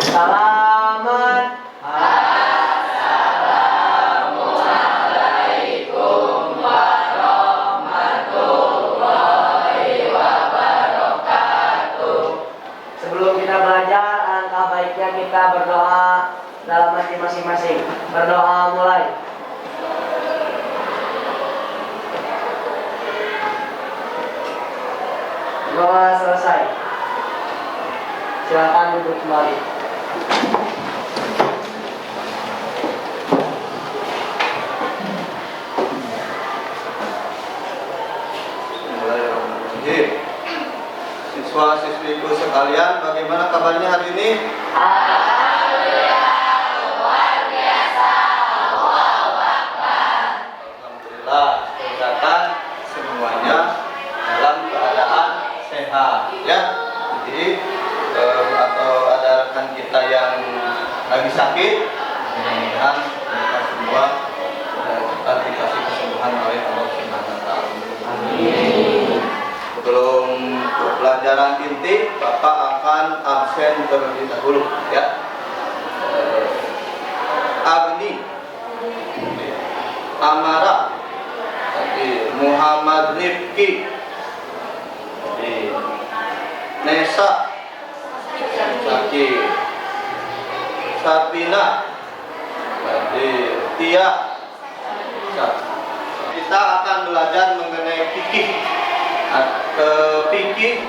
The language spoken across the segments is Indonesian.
Salaman. Sebelum kita belajar, alangkah baiknya kita berdoa dalam hati masing-masing. Berdoa mulai. Doa selesai. Silakan duduk kembali. Bismillahirrahmanirrahim. Siswa-siswiku sekalian, bagaimana kabarnya hari ini? Alhamdulillah, luar biasa. Allahu Akbar. Alhamdulillah, kelihatan semuanya dalam keadaan sehat, ya. Jadi atau ada rekan kita yang lagi sakit, mudah-mudahan mereka semua cepat dikasih kesembuhan oleh Allah Subhanahu wa Ta'ala. Amin. Sebelum pelajaran inti, Bapak akan absen terlebih dahulu, ya. Agni, Amara, Muhammad Rifki, Nesa, Saki, Sabina, Tia. Kita akan belajar mengenai fikih. Fikih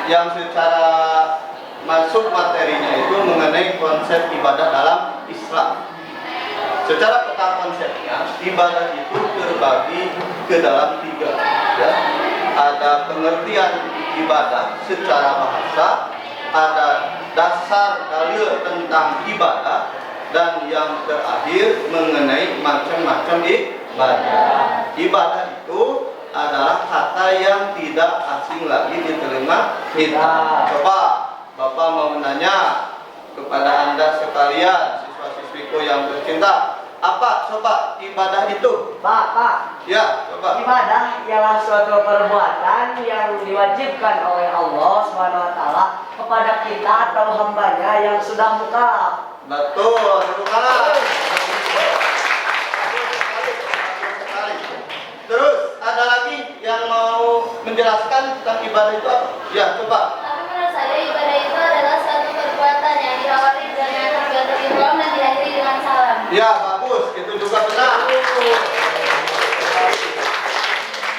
yang secara masuk materinya itu mengenai konsep ibadah dalam Islam. Secara peta konsepnya, ibadah itu terbagi ke dalam 3, ya. Ada pengertian ibadah secara bahasa, ada dasar dalil tentang ibadah, dan yang terakhir mengenai macam-macam ibadah. Ibadah itu adalah kata yang tidak asing lagi di telinga kita. Coba Bapak mau menanya kepada Anda sekalian, siswa-siswiku yang tercinta, apa coba ibadah itu? Pak. Ya, coba. Ibadah ialah suatu perbuatan yang diwajibkan oleh Allah SWT kepada kita atau hambanya yang sudah mukallaf. Betul, betul. Terus ada lagi yang mau menjelaskan tentang ibadah itu apa? Ya, coba. Tapi menurut saya ibadah itu adalah suatu perbuatan yang diawali dengan takbiratul ihram dan diakhiri dengan salam. Ya, bagus, itu juga benar.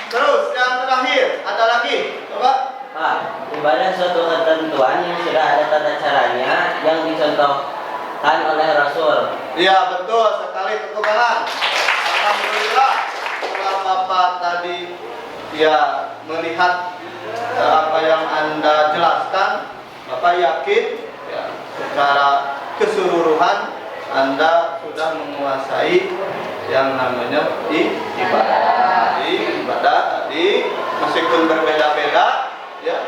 Terus yang terakhir ada lagi, coba. Pak, ibadah suatu ketentuan yang sudah ada tata caranya yang dicontohkan oleh Rasul. Iya, betul sekali, tepuk tangan. Alhamdulillah, setelah Bapak tadi ya melihat apa yang Anda jelaskan, Bapak yakin ya, secara keseluruhan Anda sudah menguasai yang namanya ibadah. Ibadah tadi meskipun berbeda-beda, ya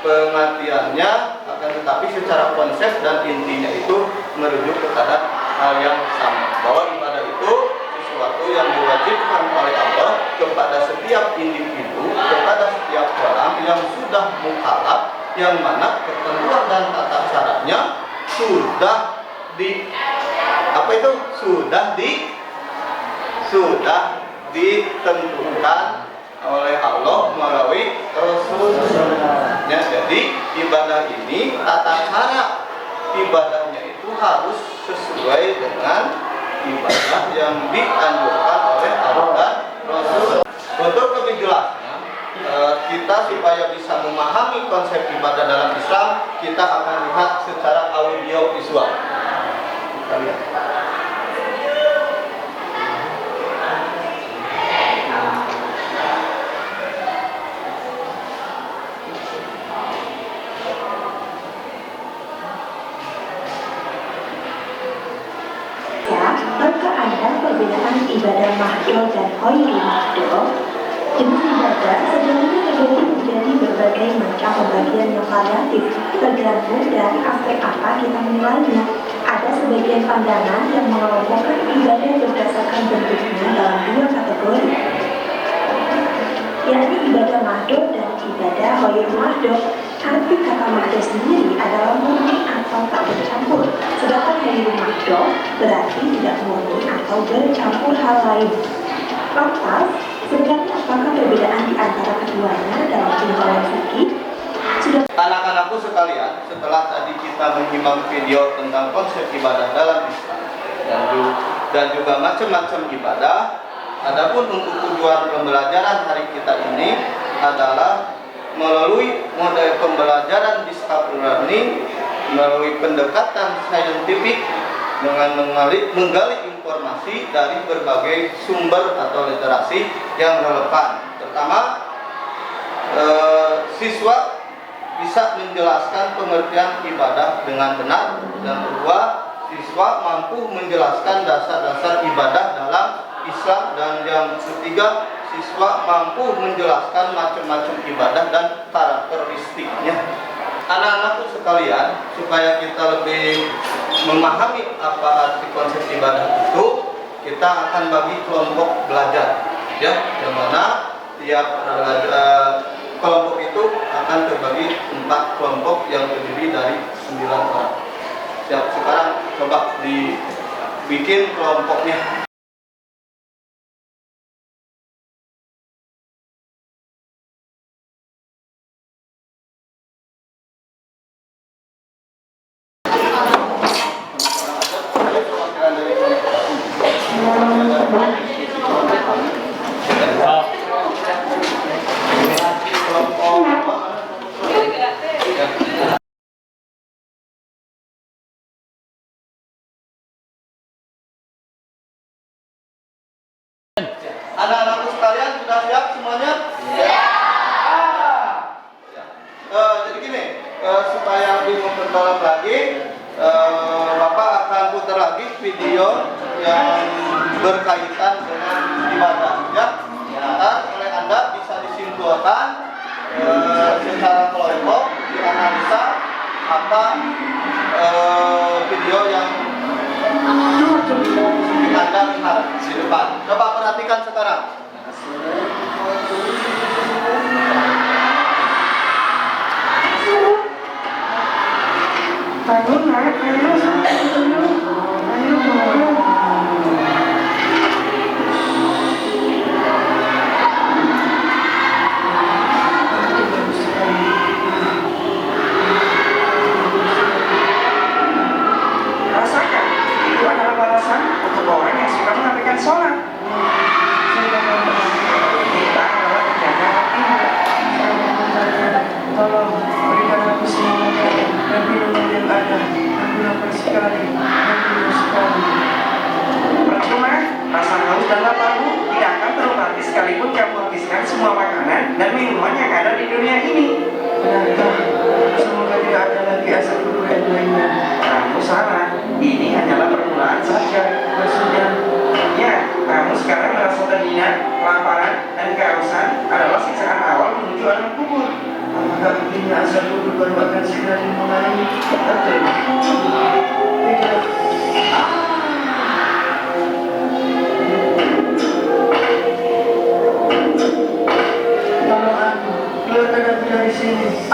pengertiannya, akan tetapi secara konsep dan intinya itu merujuk kepada hal yang sama, bahwa ibadah itu sesuatu yang diwajibkan oleh Allah kepada setiap individu, kepada setiap orang yang sudah mukallaf, yang mana ketentuan dan tata caranya sudah ditentukan oleh Allah melalui Rasulnya. Jadi ibadah ini, tata cara ibadahnya itu harus sesuai dengan ibadah yang dianjurkan oleh Allah dan Rasul. Untuk lebih jelasnya, kita supaya bisa memahami konsep ibadah dalam Islam, kita akan lihat secara audio visual. Kita lihat. Maka ada perbedaan ibadah mahdhur dan ghairi mahdhur. Jenis ibadah sebenarnya terbagi menjadi berbagai macam pembagian yang variatif, tergantung dari aspek apa kita menilainya. Ada sebagian pandangan yang mengelompokkan ibadah berdasarkan bentuknya dalam 2 kategori, yakni ibadah mahdhur dan ibadah ghairi mahdhur. Arti kata mahdhur sendiri adalah murni atau atau tak bercampur. Sedangkan holy mahdo berarti tidak murni atau bercampur hal lain. Lantas, sebenarnya apakah perbedaan di antara keduanya dalam tinjauan fikih? Anak-anakku sekalian, setelah tadi kita menyimak video tentang konsep ibadah dalam Islam dan juga macam-macam ibadah, adapun untuk tujuan pembelajaran hari kita ini adalah melalui model pembelajaran discovery learning, melalui pendekatan saintifik dengan menggali informasi dari berbagai sumber atau literasi yang relevan. Pertama, siswa bisa menjelaskan pengertian ibadah dengan benar, dan kedua, siswa mampu menjelaskan dasar-dasar ibadah dalam Islam, dan yang ketiga, siswa mampu menjelaskan macam-macam ibadah dan karakteristiknya. Anak-anakku sekalian, supaya kita lebih memahami apa arti konsep ibadah itu, kita akan bagi kelompok belajar, ya, yang mana tiap kelompok itu akan terbagi 4 kelompok yang terdiri dari 9 orang. Sekarang coba dibikin kelompoknya. Anak-anakku sekalian sudah siap semuanya? Jadi gini, supaya lebih memperdalam lagi, Bapak akan putar lagi video yang berkaitan dengan ibadah, ya. Nanti oleh Anda bisa disimpulkan secara kelompok, dianalisa apa video yang Anda lihat di depan. Coba perhatikan sekarang. Rasakan, itu adalah balasan untuk orang yang suka mengabaikan sholat. Kita adalah penjaga hatimu. Tolong berikan aku semua makanan dan minuman yang ada. Aku lapar sekali, Percuma, rasa haus dan laparmu tidak akan terobati sekalipun kamu habiskan semua makanan dan minuman yang ada di dunia ini. Benarkah? Semoga tidak ada lagi asal guru yang lainnya. Kamu salah, ini hanyalah permulaan saja. Maksudnya, ya, kamu sekarang merasa terhina, kelaparan, dan kehausan adalah siksaan awal menuju alam kubur. Apakah begini asal guru baru akan segera dimulai? Betul. Tidak. Tolong aku, keluarkan aku dari sini.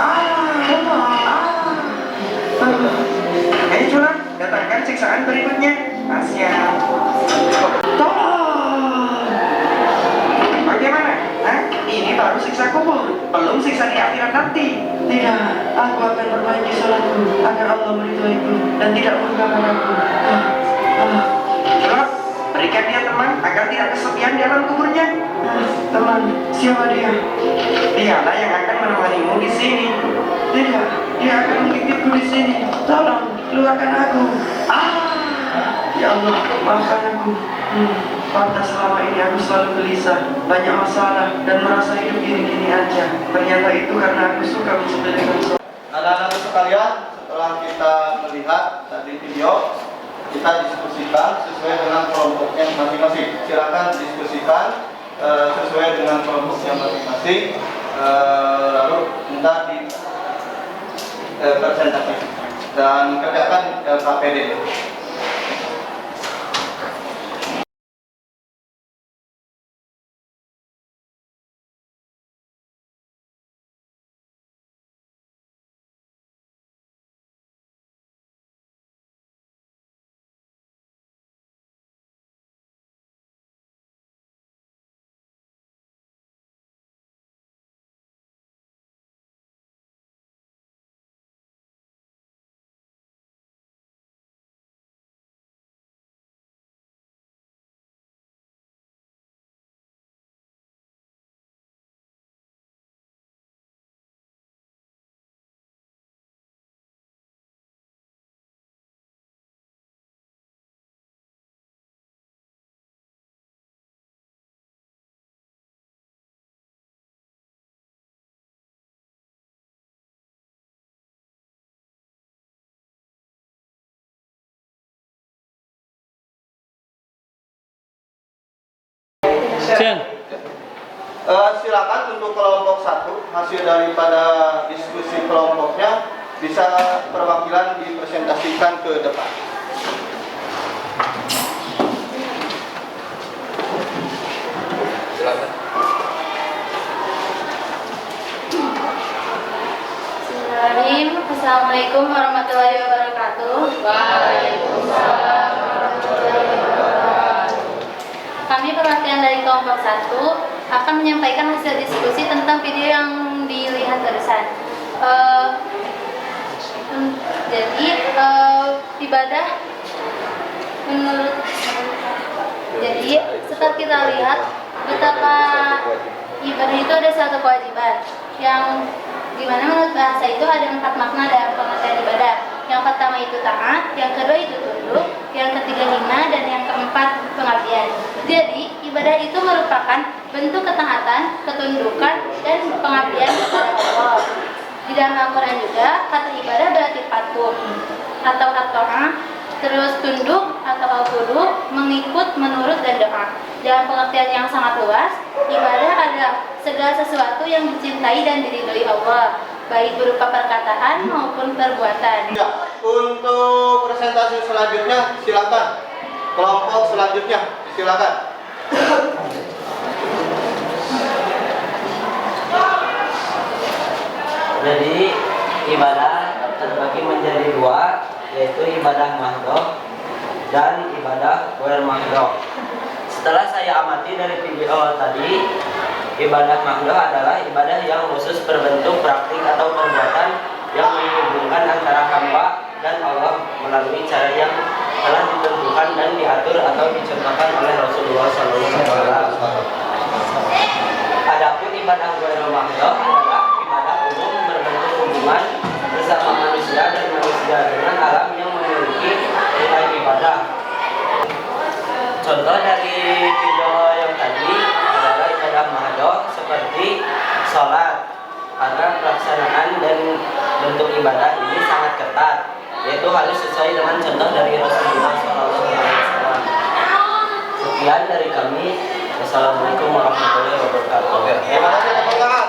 Ayo curang, datangkan siksaan berikutnya. Kasihan. Tolong. Bagaimana? Hah? Ini baru siksa kubur, belum siksa di akhirat nanti. Tidak, aku akan perbaiki sholatku agar Allah meridhoiku dan tidak menggagalkan aku. Curang, berikan dia teman agar tidak kesepian di alam kuburnya. Teman, siapa dia? Dialah yang akan menemanimu di sini. Tidak, dia akan menggigitku di sini. Tolong, keluarkan aku. Ya Allah, maafkan aku. Pantas selama ini aku selalu gelisah, banyak masalah, dan merasa hidup gini-gini aja. Ternyata itu karena aku suka mensepelekan sholat. Anak-anakku sekalian, setelah kita melihat tadi video, kita diskusikan sesuai dengan kelompoknya masing-masing. Silakan diskusikan sesuai dengan kelompoknya masing-masing, lalu minta di presentasi dan kerjakan LKPD. Silakan untuk kelompok 1 hasil daripada diskusi kelompoknya bisa perwakilan dipresentasikan ke depan. Silakan. Bismillahirrahmanirrahim. Assalamualaikum warahmatullahi wabarakatuh. Waalaikumsalam warahmatullahi wabarakatuh. Kami perwakilan dari kelompok 1 akan menyampaikan hasil diskusi tentang video yang dilihat barusan. Jadi ibadah menurut setelah kita lihat betapa ibadah itu ada suatu kewajiban yang dimana menurut bahasa itu ada 4 makna dalam pengertian ibadah. Yang pertama itu taat, yang kedua itu tunduk, yang ketiga hina, dan yang keempat pengabdian. Jadi ibadah itu merupakan bentuk ketaatan, ketundukan, dan pengabdian kepada Allah. Di dalam Al-Quran juga kata ibadah berarti patuh atau at-ta'ah, terus tunduk atau al-khudu, mengikut, menurut, dan doa. Dalam pengertian yang sangat luas, ibadah adalah segala sesuatu yang dicintai dan diridhoi Allah, baik berupa perkataan maupun perbuatan. Ya, untuk presentasi selanjutnya silakan. Kelompok selanjutnya silakan. Jadi ibadah terbagi menjadi 2, yaitu ibadah mahdhah dan ibadah ghair mahdhah. Setelah saya amati dari video tadi, ibadah mahdhah adalah ibadah yang khusus berbentuk praktik atau perbuatan yang menghubungkan antara hamba dan Allah melalui cara yang telah ditentukan dan diatur atau dicontohkan oleh Rasulullah SAW. Adapun ibadah ghair mahdhah adalah ibadah umum berbentuk hubungan bersama manusia dan manusia dengan alam yang memiliki nilai ibadah. Contoh dari video yang tadi adalah ibadah mahdhah seperti sholat, karena pelaksanaan dan bentuk ibadah ini sangat ketat, yaitu harus sesuai dengan contoh dari Rasulullah SAW. Sekian dari kami. Wassalamualaikum warahmatullahi wabarakatuh. Terima kasih teman-teman.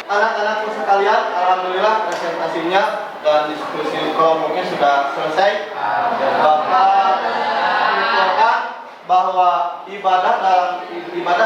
Anak-anakku sekalian, alhamdulillah presentasinya dan diskusi kelompoknya sudah selesai. Bapak menyimpulkan bahwa ibadah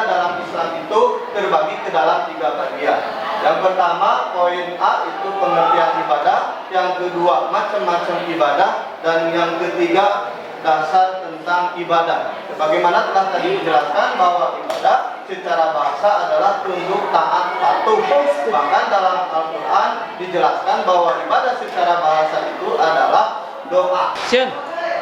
dalam Islam itu terbagi ke dalam 3 bagian. Yang pertama, poin A itu pengertian ibadah, yang kedua macam-macam ibadah, dan yang ketiga dasar tentang ibadah. Bagaimana telah tadi dijelaskan bahwa ibadah secara bahasa adalah tunduk, taat, patuh. Bahkan dalam Al-Quran dijelaskan bahwa ibadah secara bahasa itu adalah doa.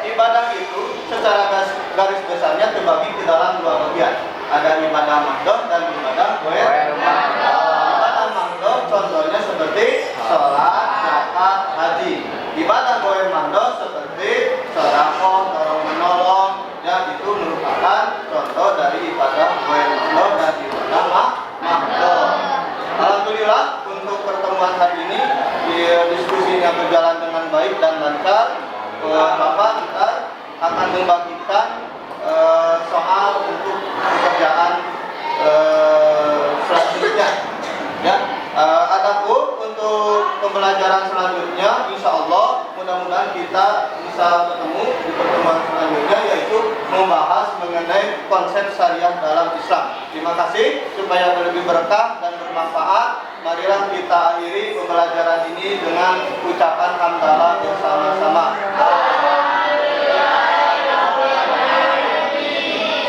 Ibadah itu secara garis besarnya terbagi ke dalam 2 bagian. Ada ibadah mahdhah dan ibadah ghair mahdhah. Ibadah mahdhah contohnya seperti sholat, zakat, haji. Ibadah ghair mahdhah seperti sedekah, menolong, ya itu merupakan contoh dari ibadah ghair mahdhah dan ibadah mahdhah. Alhamdulillah untuk pertemuan hari ini diskusinya berjalan dengan baik dan lancar. Bapak ntar akan membagikan soal untuk pekerjaan selanjutnya. Ya, adapun untuk pembelajaran selanjutnya, insya Allah mudah-mudahan kita bisa bertemu di pertemuan selanjutnya, yaitu membahas mengenai konsep syariah dalam Islam. Terima kasih, supaya lebih berkah dan bermanfaat. Marilah kita akhiri pembelajaran ini dengan ucapan hamdalah bersama-sama.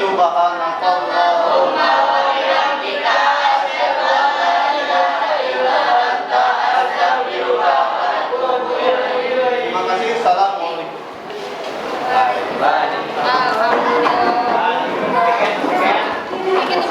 Subhanakallahumma wa bihamdika asyhadu an la ilaha illa anta astaghfiruka wa atubu ilaik. Terima kasih. Salam.